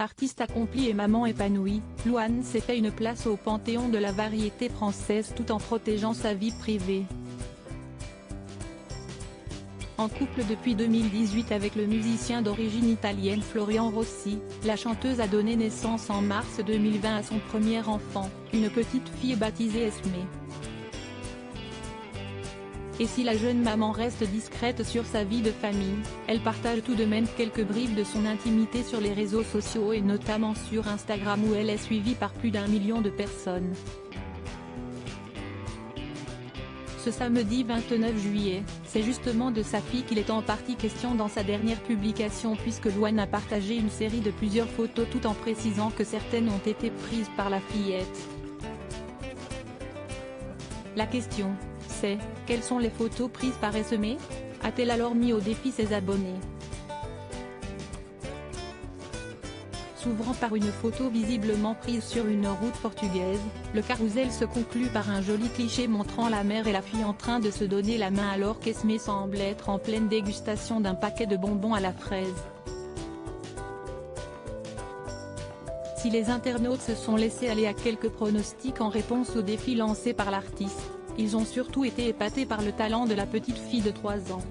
Artiste accomplie et maman épanouie, Louane s'est fait une place au panthéon de la variété française tout en protégeant sa vie privée. En couple depuis 2018 avec le musicien d'origine italienne Florian Rossi, la chanteuse a donné naissance en mars 2020 à son premier enfant, une petite fille baptisée Esmée. Et si la jeune maman reste discrète sur sa vie de famille, elle partage tout de même quelques bribes de son intimité sur les réseaux sociaux et notamment sur Instagram où elle est suivie par plus d'1 million de personnes. Ce samedi 29 juillet, c'est justement de sa fille qu'il est en partie question dans sa dernière publication puisque Louane a partagé une série de plusieurs photos tout en précisant que certaines ont été prises par la fillette. La question, c'est, quelles sont les photos prises par Esmée? A-t-elle alors mis au défi ses abonnés? S'ouvrant par une photo visiblement prise sur une route portugaise, le carrousel se conclut par un joli cliché montrant la mère et la fille en train de se donner la main alors qu'Esmée semble être en pleine dégustation d'un paquet de bonbons à la fraise. Si les internautes se sont laissés aller à quelques pronostics en réponse au défi lancé par l'artiste, ils ont surtout été épatés par le talent de la petite fille de 3 ans.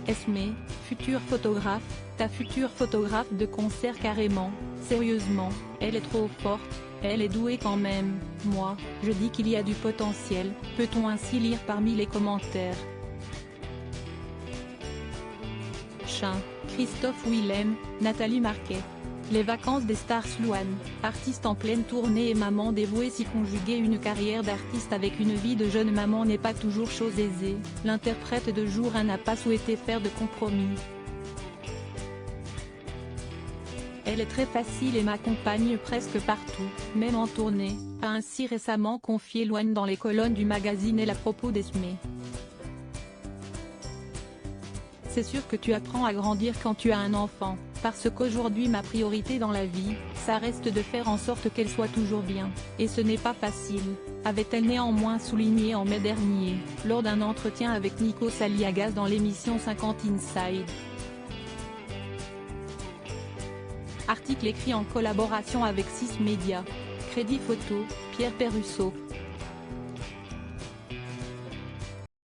Esmée, future photographe, ta future photographe de concert carrément, sérieusement, elle est trop forte, elle est douée quand même, moi, je dis qu'il y a du potentiel, peut-on ainsi lire parmi les commentaires. Chin, Christophe Willem, Nathalie Marquet. Les vacances des stars. Louane, artiste en pleine tournée et maman dévouée. Si conjuguer une carrière d'artiste avec une vie de jeune maman n'est pas toujours chose aisée, l'interprète de jour 1 n'a pas souhaité faire de compromis. Elle est très facile et m'accompagne presque partout, même en tournée, a ainsi récemment confié Louane dans les colonnes du magazine Elle à propos d'Esmée. C'est sûr que tu apprends à grandir quand tu as un enfant, parce qu'aujourd'hui ma priorité dans la vie, ça reste de faire en sorte qu'elle soit toujours bien, et ce n'est pas facile, avait-elle néanmoins souligné en mai dernier, lors d'un entretien avec Nico Saliagas dans l'émission 50 Inside. Article écrit en collaboration avec 6 Médias. Crédit photo, Pierre Perrusso.